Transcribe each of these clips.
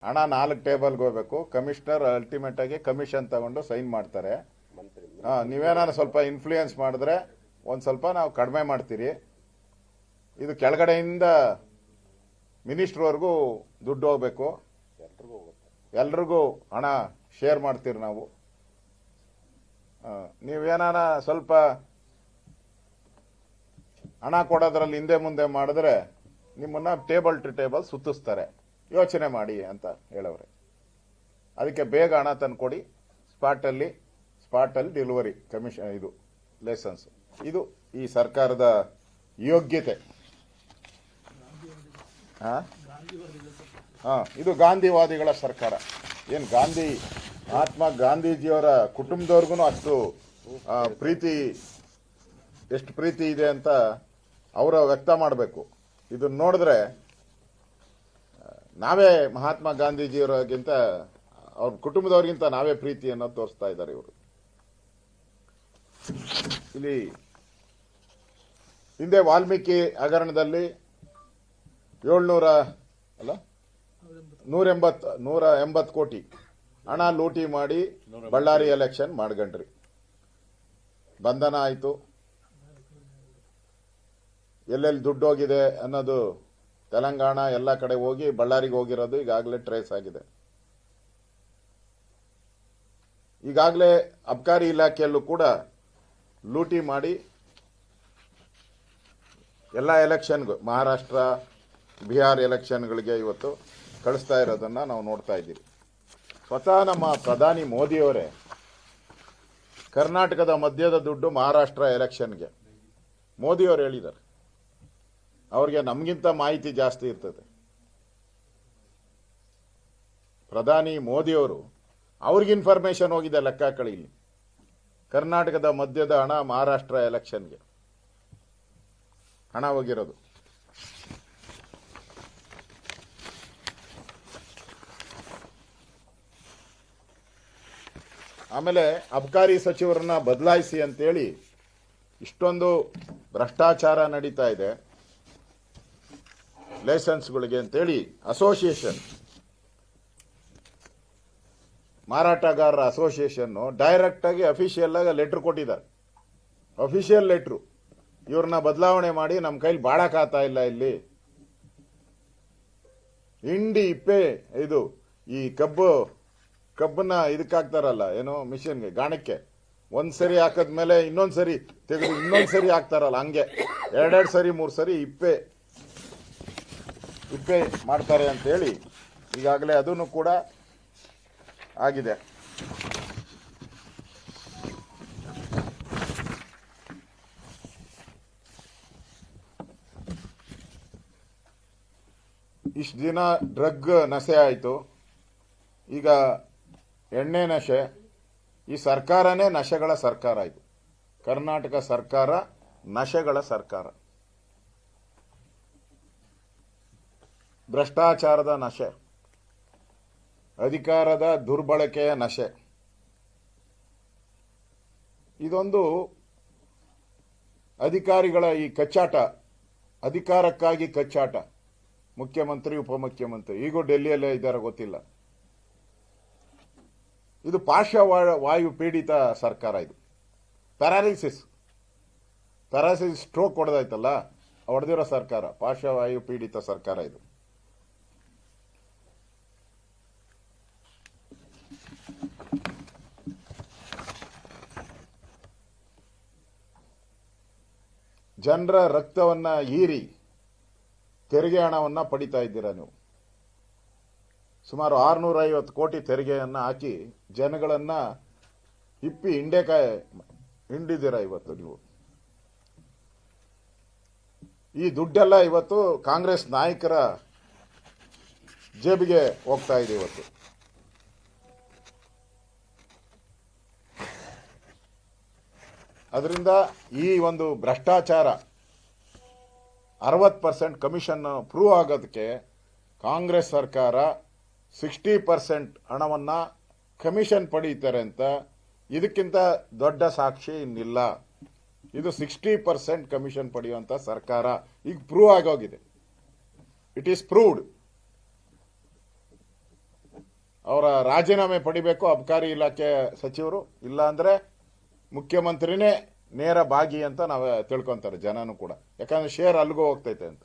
ಹಣ 4 ಟೇಬಲ್ಗೆ ಹೋಗ್ಬೇಕು. ಕಮಿಷನರ್ ಅಲ್ಟಿಮೇಟ್ ಆಗಿ ಕಮಿಷನ್ ತಗೊಂಡು ಸೈನ್ ಮಾಡ್ತಾರೆ. ನೀವೇನಾದ್ರು ಸ್ವಲ್ಪ ಇನ್ಫ್ಲೂಯೆನ್ಸ್ ಮಾಡಿದ್ರೆ ಒಂದ್ ಸ್ವಲ್ಪ ನಾವು ಕಡಿಮೆ ಮಾಡ್ತೀರಿ. ಇದು ಕೆಳಗಡೆಯಿಂದ ಮಿನಿಸ್ಟರ್ವರೆಗೂ ದುಡ್ಡು ಹೋಗ್ಬೇಕು. ಎಲ್ರಿಗೂ ಹಣ ಶೇರ್ ಮಾಡ್ತೀರಿ ನಾವು. ನೀವೇನಾನ ಸ್ವಲ್ಪ ಹಣ ಕೊಡೋದ್ರಲ್ಲಿ ಹಿಂದೆ ಮುಂದೆ ಮಾಡಿದ್ರೆ ನಿಮ್ಮನ್ನ ಟೇಬಲ್ ಟು ಟೇಬಲ್ ಸುತ್ತಿಸ್ತಾರೆ. ಯೋಚನೆ ಮಾಡಿ ಅಂತ ಹೇಳವ್ರೆ. ಅದಕ್ಕೆ ಬೇಗ ಹಣ ತಂದ್ಕೊಡಿ. ಸ್ಪಾಟಲ್ಲಿ ಡೆಲಿವರಿ ಕಮಿಷನ್ ಇದು ಲೈಸೆನ್ಸ್. ಇದು ಈ ಸರ್ಕಾರದ ಯೋಗ್ಯತೆ. ಇದು ಗಾಂಧಿವಾದಿಗಳ ಸರ್ಕಾರ. ಏನು ಮಹಾತ್ಮ ಗಾಂಧೀಜಿಯವರ ಕುಟುಂಬದವ್ರಿಗೂ ಅಷ್ಟು ಪ್ರೀತಿ, ಎಷ್ಟು ಪ್ರೀತಿ ಇದೆ ಅಂತ ಅವರ ವ್ಯಕ್ತ ಮಾಡಬೇಕು. ಇದನ್ನ ನೋಡಿದ್ರೆ ನಾವೇ ಮಹಾತ್ಮ ಗಾಂಧೀಜಿಯವರಿಗಿಂತ ಅವ್ರ ಕುಟುಂಬದವ್ರಿಗಿಂತ ನಾವೇ ಪ್ರೀತಿಯನ್ನು ತೋರಿಸ್ತಾ ಇದ್ದಾರೆ ಇವರು. ಇಲ್ಲಿ ಹಿಂದೆ ವಾಲ್ಮೀಕಿ ಹಗರಣದಲ್ಲಿ 180 ಕೋಟಿ ಹಣ ಲೂಟಿ ಮಾಡಿ ಬಳ್ಳಾರಿ ಎಲೆಕ್ಷನ್ ಮಾಡ್ಕೊಂಡ್ರಿ. ಬಂಧನ ಆಯಿತು. ಎಲ್ಲೆಲ್ಲಿ ದುಡ್ಡು ಹೋಗಿದೆ ಅನ್ನೋದು ತೆಲಂಗಾಣ ಎಲ್ಲ ಕಡೆ ಹೋಗಿ ಬಳ್ಳಾರಿಗೆ ಹೋಗಿರೋದು ಈಗಾಗಲೇ ಟ್ರೇಸ್ ಆಗಿದೆ. ಈಗಾಗಲೇ ಅಬ್ಕಾರಿ ಇಲಾಖೆಯಲ್ಲೂ ಕೂಡ ಲೂಟಿ ಮಾಡಿ ಎಲ್ಲ ಎಲೆಕ್ಷನ್ಗೂ, ಮಹಾರಾಷ್ಟ್ರ ಬಿಹಾರ್ ಎಲೆಕ್ಷನ್ಗಳಿಗೆ ಇವತ್ತು ಕಳಿಸ್ತಾ ಇರೋದನ್ನ ನಾವು ನೋಡ್ತಾ ಇದ್ದೀವಿ. ಸ್ವತಃ ನಮ್ಮ ಪ್ರಧಾನಿ ಮೋದಿಯವರೇ ಕರ್ನಾಟಕದ ಮಧ್ಯದ ದುಡ್ಡು ಮಹಾರಾಷ್ಟ್ರ ಎಲೆಕ್ಷನ್ಗೆ ಮೋದಿಯವರು ಹೇಳಿದ್ದಾರೆ. ಅವ್ರಿಗೆ ನಮಗಿಂತ ಮಾಹಿತಿ ಜಾಸ್ತಿ ಇರ್ತದೆ. ಪ್ರಧಾನಿ ಮೋದಿಯವರು ಅವ್ರಿಗೆ ಇನ್ಫಾರ್ಮೇಶನ್ ಹೋಗಿದೆ. ಲೆಕ್ಕ ಹಾಕೊಳ್ಳಿ. ಇಲ್ಲಿ ಕರ್ನಾಟಕದ ಮಧ್ಯದ ಹಣ ಮಹಾರಾಷ್ಟ್ರ ಎಲೆಕ್ಷನ್ಗೆ ಹಣ ಹೋಗಿರೋದು. ಆಮೇಲೆ ಅಬ್ಕಾರಿ ಸಚಿವರನ್ನ ಬದಲಾಯಿಸಿ ಅಂತೇಳಿ ಇಷ್ಟೊಂದು ಭ್ರಷ್ಟಾಚಾರ ನಡೀತಾ ಇದೆ ಲೈಸೆನ್ಸ್ಗಳಿಗೆ ಅಂತೇಳಿ ಅಸೋಸಿಯೇಷನ್, ಮಾರಾಟಗಾರರ ಅಸೋಸಿಯೇಷನ್ ಡೈರೆಕ್ಟ್ ಆಗಿ ಅಫಿಷಿಯಲ್ ಆಗಿ ಲೆಟರ್ ಕೊಟ್ಟಿದ್ದಾರೆ. ಅಫಿಷಿಯಲ್ ಲೆಟ್ರು, ಇವ್ರನ್ನ ಬದಲಾವಣೆ ಮಾಡಿ ನಮ್ಮ ಕೈಲಿ ಬಾಳಕಾಗ್ತಾ ಇಲ್ಲ. ಇಲ್ಲಿ ಹಿಂಡಿ ಇಪ್ಪೆ ಇದು ಈ ಕಬ್ಬನ್ನ ಇದಕ್ಕಾಗ್ತಾರಲ್ಲ, ಏನೋ ಮಿಷನ್ಗೆ, ಗಾಣಕ್ಕೆ ಒಂದ್ಸರಿ ಹಾಕದ್ಮೇಲೆ ಇನ್ನೊಂದ್ಸರಿ ತೆಗೆದು ಇನ್ನೊಂದ್ಸರಿ ಹಾಕ್ತಾರಲ್ಲ, ಹಂಗೆ 2 ಸರಿ 3 ಸರಿ ಇಪ್ಪೆ ಮಾಡ್ತಾರೆ ಅಂತ ಹೇಳಿ ಈಗಾಗಲೇ ಅದನ್ನು ಕೂಡ ಆಗಿದೆ. ಇಷ್ಟು ದಿನ ಡ್ರಗ್ ನಶೆ ಆಯಿತು, ಈಗ ಎಣ್ಣೆ ನಶೆ. ಈ ಸರ್ಕಾರನೇ ನಶೆಗಳ ಸರ್ಕಾರ. ಇದು ಕರ್ನಾಟಕ ಸರ್ಕಾರ ನಶೆಗಳ ಸರ್ಕಾರ. ಭ್ರಷ್ಟಾಚಾರದ ನಶೆ, ಅಧಿಕಾರದ ದುರ್ಬಳಕೆಯ ನಶೆ. ಇದೊಂದು ಅಧಿಕಾರಿಗಳ ಈ ಕಚ್ಚಾಟ, ಅಧಿಕಾರಕ್ಕಾಗಿ ಕಚ್ಚಾಟ. ಮುಖ್ಯಮಂತ್ರಿ, ಉಪಮುಖ್ಯಮಂತ್ರಿ ಈಗೂ ಡೆಲ್ಲಿಯಲ್ಲೇ ಇದ್ದಾರೆ, ಗೊತ್ತಿಲ್ಲ. ಇದು ಪಾರ್ಶ್ವವಾಯು ಪೀಡಿತ ಸರ್ಕಾರ. ಇದು ಪ್ಯಾರಾಲಿಸಿಸ್ ಸ್ಟ್ರೋಕ್ ಹೊಡೆದಾಯ್ತಲ್ಲ, ಹೊಡೆದಿರೋ ಸರ್ಕಾರ ಪಾರ್ಶ್ವವಾಯು ಪೀಡಿತ ಸರ್ಕಾರ ಇದು. ಜನರ ರಕ್ತವನ್ನ ಹೀರಿ ತೆರಿಗೆ ಹಣವನ್ನ ಪಡಿತಾ ಇದ್ದೀರಾ ನೀವು. ಸುಮಾರು 650 ಕೋಟಿ ತೆರಿಗೆಯನ್ನ ಹಾಕಿ ಜನಗಳನ್ನ ಹಿಂಡಿದ್ದೀರಾ ಇವತ್ತು ನೀವು. ಈ ದುಡ್ಡೆಲ್ಲ ಇವತ್ತು ಕಾಂಗ್ರೆಸ್ ನಾಯಕರ ಜೇಬಿಗೆ ಹೋಗ್ತಾ ಇದೆ ಇವತ್ತು. ಅದರಿಂದ ಈ ಒಂದು ಭ್ರಷ್ಟಾಚಾರ 60% ಕಮಿಷನ್ ಪ್ರೂವ್ ಆಗೋದಕ್ಕೆ ಕಾಂಗ್ರೆಸ್ ಸರ್ಕಾರ 60% ಹಣವನ್ನ ಕಮಿಷನ್ ಪಡೀತಾರೆ ಅಂತ ಇದಕ್ಕಿಂತ ದೊಡ್ಡ ಸಾಕ್ಷಿ ಇನ್ನಿಲ್ಲ. ಇದು 60% ಕಮಿಷನ್ ಪಡೆಯುವಂತ ಸರ್ಕಾರ ಈಗ ಪ್ರೂವ್ ಆಗೋಗಿದೆ. It is proved. ಅವರ ರಾಜೀನಾಮೆ ಪಡಿಬೇಕು ಅಬಕಾರಿ ಇಲಾಖೆ ಸಚಿವರು, ಇಲ್ಲ ಅಂದ್ರೆ ಮುಖ್ಯಮಂತ್ರಿನೇ ನೇರ ಭಾಗಿ ಅಂತ ನಾವು ತಿಳ್ಕೊಂತಾರೆ ಜನನು ಕೂಡ, ಯಾಕಂದ್ರೆ ಶೇರ್ ಅಲ್ಲಿಗೂ ಹೋಗ್ತೈತೆ ಅಂತ.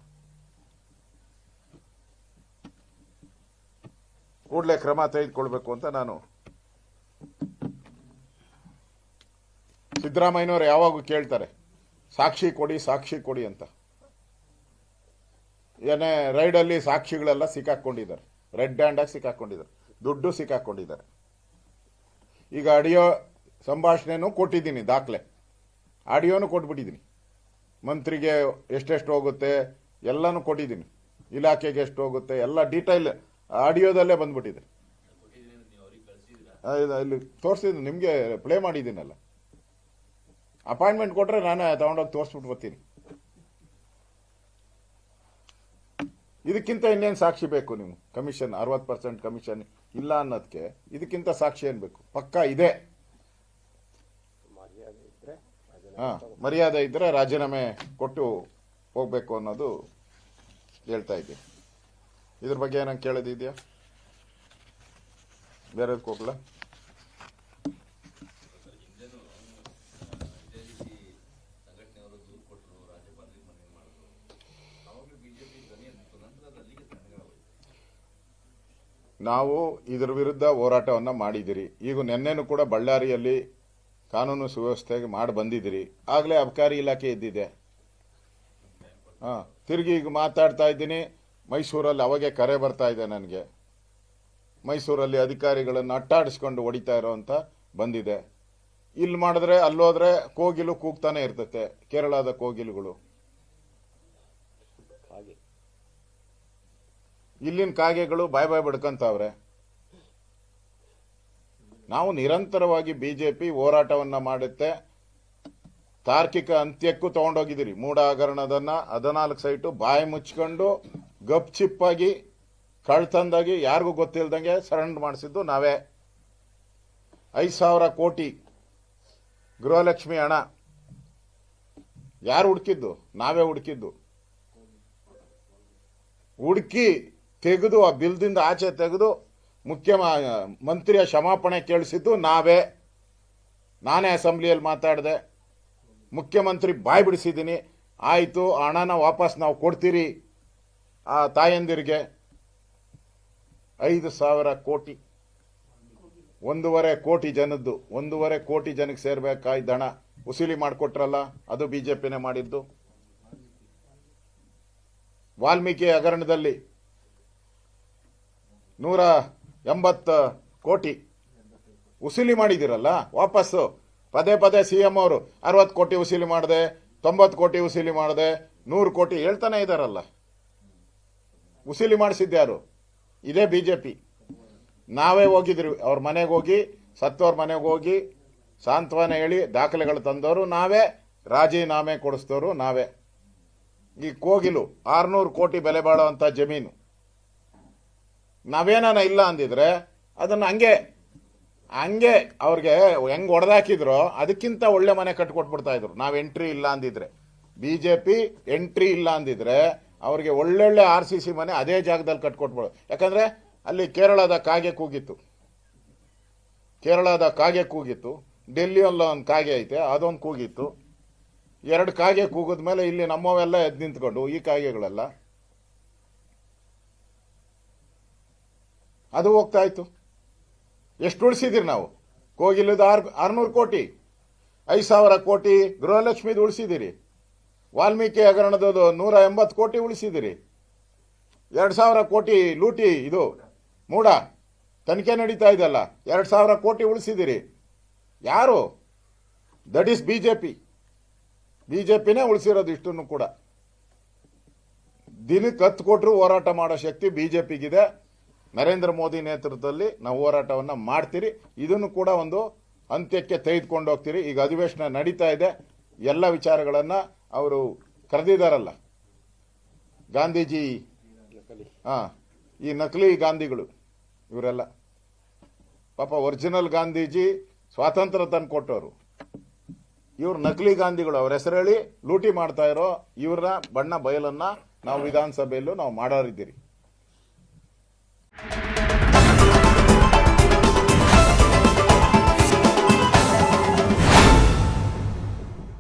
ಕೂಡಲೇ ಕ್ರಮ ತೆಗೆದುಕೊಳ್ಬೇಕು ಅಂತ ನಾನು ಸಿದ್ದರಾಮಯ್ಯನವರು ಯಾವಾಗೂ ಕೇಳ್ತಾರೆ, ಸಾಕ್ಷಿ ಕೊಡಿ ಸಾಕ್ಷಿ ಕೊಡಿ ಅಂತ. ಏನೇ ರೈಡಲ್ಲಿ ಸಾಕ್ಷಿಗಳೆಲ್ಲ ಸಿಕ್ಕಾಕೊಂಡಿದ್ದಾರೆ, ರೆಡ್ ಹ್ಯಾಂಡ್ ಆಗಿ ಸಿಕ್ಕಾಕೊಂಡಿದ್ದಾರೆ, ದುಡ್ಡು ಸಿಕ್ಕಾಕೊಂಡಿದ್ದಾರೆ. ಈಗ ಆಡಿಯೋ ಸಂಭಾಷಣೆನೂ ಕೊಟ್ಟಿದ್ದೀನಿ, ದಾಖಲೆ ಆಡಿಯೋನು ಕೊಟ್ಬಿಟ್ಟಿದ್ದೀನಿ. ಮಂತ್ರಿಗೆ ಎಷ್ಟೆಷ್ಟು ಹೋಗುತ್ತೆ ಎಲ್ಲನೂ ಕೊಟ್ಟಿದ್ದೀನಿ, ಇಲಾಖೆಗೆ ಎಷ್ಟು ಹೋಗುತ್ತೆ ಎಲ್ಲ ಡೀಟೈಲ್ ಆಡಿಯೋದಲ್ಲೇ ಬಂದ್ಬಿಟ್ಟಿದೆ. ಇಲ್ಲಿ ತೋರಿಸಿದ್ದೀನಿ, ನಿಮಗೆ ಪ್ಲೇ ಮಾಡಿದ್ದೀನಲ್ಲ. ಅಪಾಯಿಂಟ್ಮೆಂಟ್ ಕೊಟ್ರೆ ನಾನೇ ತಗೊಂಡೋಗಿ ತೋರಿಸ್ಬಿಟ್ಟು ಬರ್ತೀನಿ. ಇದಕ್ಕಿಂತ ಇನ್ನೇನು ಸಾಕ್ಷಿ ಬೇಕು? ನೀವು ಕಮಿಷನ್ 60% ಕಮಿಷನ್ ಇಲ್ಲ ಅನ್ನೋದಕ್ಕೆ ಇದಕ್ಕಿಂತ ಸಾಕ್ಷಿ ಏನ್ ಬೇಕು? ಪಕ್ಕ ಇದೆ. ಮರ್ಯಾದೆ ಇದ್ರೆ ರಾಜೀನಾಮೆ ಕೊಟ್ಟು ಹೋಗ್ಬೇಕು ಅನ್ನೋದು ಹೇಳ್ತಾ ಇದ್ದೀನಿ. ಇದ್ರ ಬಗ್ಗೆ ಏನಂಗೆ ಕೇಳೋದಿದೆಯಾ? ಬೇರೆದಕ್ಕೆ ಹೋಗ್ಲ? ನಾವು ಇದರ ವಿರುದ್ಧ ಹೋರಾಟವನ್ನ ಮಾಡಿದಿರಿ. ಈಗ ನಿನ್ನೆನೂ ಕೂಡ ಬಳ್ಳಾರಿಯಲ್ಲಿ ಕಾನೂನು ಸುವ್ಯವಸ್ಥೆಗೆ ಮಾಡಿ ಬಂದಿದ್ದೀರಿ. ಆಗಲೇ ಅಬಕಾರಿ ಇಲಾಖೆ ಇದ್ದಿದೆ. ತಿರುಗಿ ಈಗ ಮಾತಾಡ್ತಾ ಇದ್ದೀನಿ. ಮೈಸೂರಲ್ಲಿ ಅವಾಗೆ ಕರೆ ಬರ್ತಾ ಇದೆ ನನಗೆ, ಮೈಸೂರಲ್ಲಿ ಅಧಿಕಾರಿಗಳನ್ನು ಅಟ್ಟಾಡಿಸ್ಕೊಂಡು ಹೊಡಿತಾ ಇರೋ ಅಂತ ಬಂದಿದೆ. ಇಲ್ಲಿ ಮಾಡಿದ್ರೆ ಅಲ್ಲೋದ್ರೆ ಕೋಗಿಲು ಕೂಗ್ತಾನೆ ಇರ್ತತೆ, ಕೇರಳದ ಕೋಗಿಲುಗಳು. ಇಲ್ಲಿನ ಕಾಗೆಗಳು ಬಾಯ್ ಬಾಯ್ ಬಡ್ಕಂತಾವ್ರೆ. ನಾವು ನಿರಂತರವಾಗಿ ಬಿಜೆಪಿ ಹೋರಾಟವನ್ನ ಮಾಡುತ್ತೆ. ತಾರ್ಕಿಕ ಅಂತ್ಯಕ್ಕೂ ತಗೊಂಡೋಗಿದ್ದೀರಿ. ಮೂಡ ಹಗರಣದನ್ನ 14 ಸೈಟು ಬಾಯಿ ಮುಚ್ಕೊಂಡು ಗಪ್ ಚಿಪ್ಪಾಗಿ ಕಳ್ತಂದಾಗಿ ಯಾರಿಗೂ ಗೊತ್ತಿಲ್ದಂಗೆ ಸರೆಂಡರ್ ಮಾಡಿಸಿದ್ದು ನಾವೇ. 5,000 ಕೋಟಿ ಗೃಹಲಕ್ಷ್ಮಿ ಹಣ ಯಾರು ಹುಡುಕಿದ್ದು? ನಾವೇ ಹುಡುಕಿದ್ದು. ಹುಡುಕಿ ತೆಗೆದು ಆ ಬಿಲ್ದಿಂದ ಆಚೆ ತೆಗೆದು ಮುಖ್ಯಮಂತ್ರಿಯ ಕ್ಷಮಾಪಣೆ ಕೇಳಿಸಿದ್ದು ನಾವೇ. ನಾನೇ ಅಸೆಂಬ್ಲಿಯಲ್ಲಿ ಮಾತಾಡಿದೆ, ಮುಖ್ಯಮಂತ್ರಿ ಬಾಯ್ ಬಿಡಿಸಿದ್ದೀನಿ. ಆಯಿತು, ಹಣನ ವಾಪಸ್ ನಾವು ಕೊಡ್ತೀರಿ ಆ ತಾಯಂದಿರಿಗೆ. 5,000 ಕೋಟಿ, 1.5 ಕೋಟಿ ಜನದ್ದು, 1.5 ಕೋಟಿ ಜನಕ್ಕೆ ಸೇರ್ಬೇಕಾಯ್ತು ಹಣ ವಸೂಲಿ ಮಾಡಿಕೊಟ್ರಲ್ಲ, ಅದು ಬಿಜೆಪಿನೇ ಮಾಡಿದ್ದು. ವಾಲ್ಮೀಕಿ ಹಗರಣದಲ್ಲಿ 180 ಕೋಟಿ ವಸೂಲಿ ಮಾಡಿದಿರಲ್ಲ ವಾಪಸ್ಸು. ಪದೇ ಪದೇ ಸಿಎಂ ಅವರು 60 ಕೋಟಿ ವಸೂಲಿ ಮಾಡಿದೆ, 90 ಕೋಟಿ ವಸೂಲಿ ಮಾಡಿದೆ, 100 ಕೋಟಿ ಹೇಳ್ತಾನೆ ಇದಾರಲ್ಲ. ವಸೂಲಿ ಮಾಡಿಸಿದ್ಯಾರು? ಇದೇ ಬಿಜೆಪಿ. ನಾವೇ ಹೋಗಿದ್ರಿ ಅವ್ರ ಮನೆಗೆ ಹೋಗಿ, ಸತ್ತವ್ರ ಮನೆಗೆ ಹೋಗಿ ಸಾಂತ್ವನ ಹೇಳಿ ದಾಖಲೆಗಳು ತಂದವರು ನಾವೇ, ರಾಜೀನಾಮೆ ಕೊಡಿಸಿದವರು ನಾವೇ. ಈ ಕೋಗಿಲು 600 ಕೋಟಿ ಬೆಲೆ ಬಾಳುವಂತ ಜಮೀನು ನಾವೇನಾನ ಇಲ್ಲ ಅಂದಿದ್ರೆ ಅದನ್ನ ಹಂಗೆ ಅವ್ರಿಗೆ ಹೆಂಗ್ ಹೊಡೆದಾಕಿದ್ರು ಅದಕ್ಕಿಂತ ಒಳ್ಳೆ ಮನೆ ಕಟ್ಕೊಟ್ಬಿಡ್ತಾ ಇದ್ರು. ನಾವ್ ಎಂಟ್ರಿ ಇಲ್ಲ ಅಂದಿದ್ರೆ, ಬಿಜೆಪಿ ಎಂಟ್ರಿ ಇಲ್ಲ ಅಂದಿದ್ರೆ ಅವ್ರಿಗೆ ಒಳ್ಳೊಳ್ಳೆ RCC ಮನೆ ಅದೇ ಜಾಗದಲ್ಲಿ ಕಟ್ಕೊಟ್ಬಿಡೋದು. ಯಾಕಂದ್ರೆ ಅಲ್ಲಿ ಕೇರಳದ ಕಾಗೆ ಕೂಗಿತ್ತು, ಡೆಲ್ಲಿಯಲ್ಲಿ ಒಂದು ಕಾಗೆ ಐತೆ ಅದೊಂದು ಕೂಗಿತ್ತು. 2 ಕಾಗೆ ಕೂಗಿದ್ಮೇಲೆ ಇಲ್ಲಿ ನಮ್ಮವೆಲ್ಲ ಎದ್ದು ನಿಂತ್ಕೊಂಡು ಈ ಕಾಗೆಗಳೆಲ್ಲ ಅದು ಹೋಗ್ತಾ ಇತ್ತು. ಎಷ್ಟು ಉಳಿಸಿದಿರಿ ನಾವು? ಕೋಗಿಲದ 600 ಕೋಟಿ, 5,000 ಕೋಟಿ ಗೃಹಲಕ್ಷ್ಮಿದು ಉಳಿಸಿದಿರಿ. ವಾಲ್ಮೀಕಿ ಹಗರಣದ 180 ಕೋಟಿ ಉಳಿಸಿದಿರಿ. 2,000 ಕೋಟಿ ಲೂಟಿ, ಇದು ಮೂಡ ತನಿಖೆ ನಡೀತಾ ಇದೆಯಲ್ಲ, 2,000 ಕೋಟಿ ಉಳಿಸಿದಿರಿ. ಯಾರು? ದಟ್ ಈಸ್ ಬಿಜೆಪಿನೇ ಉಳಿಸಿರೋದು ಇಷ್ಟನ್ನು ಕೂಡ. ದಿನಕ್ಕೆ 10 ಕೋಟಿ ಹೋರಾಟ ಮಾಡೋ ಶಕ್ತಿ ಬಿಜೆಪಿಗಿದೆ. ನರೇಂದ್ರ ಮೋದಿ ನೇತೃತ್ವದಲ್ಲಿ ನಾವು ಹೋರಾಟವನ್ನ ಮಾಡ್ತೀರಿ. ಇದನ್ನು ಕೂಡ ಒಂದು ಅಂತ್ಯಕ್ಕೆ ತೆಗೆದುಕೊಂಡು ಹೋಗ್ತೀರಿ. ಈಗ ಅಧಿವೇಶನ ನಡೀತಾ ಇದೆ. ಎಲ್ಲ ವಿಚಾರಗಳನ್ನ ಅವರು ಕರೆದಿದ್ದಾರಲ್ಲ, ಗಾಂಧೀಜಿ, ಈ ನಕಲಿ ಗಾಂಧಿಗಳು ಇವರೆಲ್ಲ ಪಾಪ ಒರಿಜಿನಲ್ ಗಾಂಧೀಜಿ ಸ್ವಾತಂತ್ರ್ಯ ತಂದು ಕೊಟ್ಟವರು, ಇವ್ರು ನಕಲಿ ಗಾಂಧಿಗಳು. ಅವ್ರ ಹೆಸರು ಹೇಳಿ ಲೂಟಿ ಮಾಡ್ತಾ ಇರೋ ಇವ್ರ ಬಣ್ಣ ಬಯಲನ್ನ ನಾವು ವಿಧಾನಸಭೆಯಲ್ಲೂ ನಾವು ಮಾಡೋರಿದ್ದೀರಿ.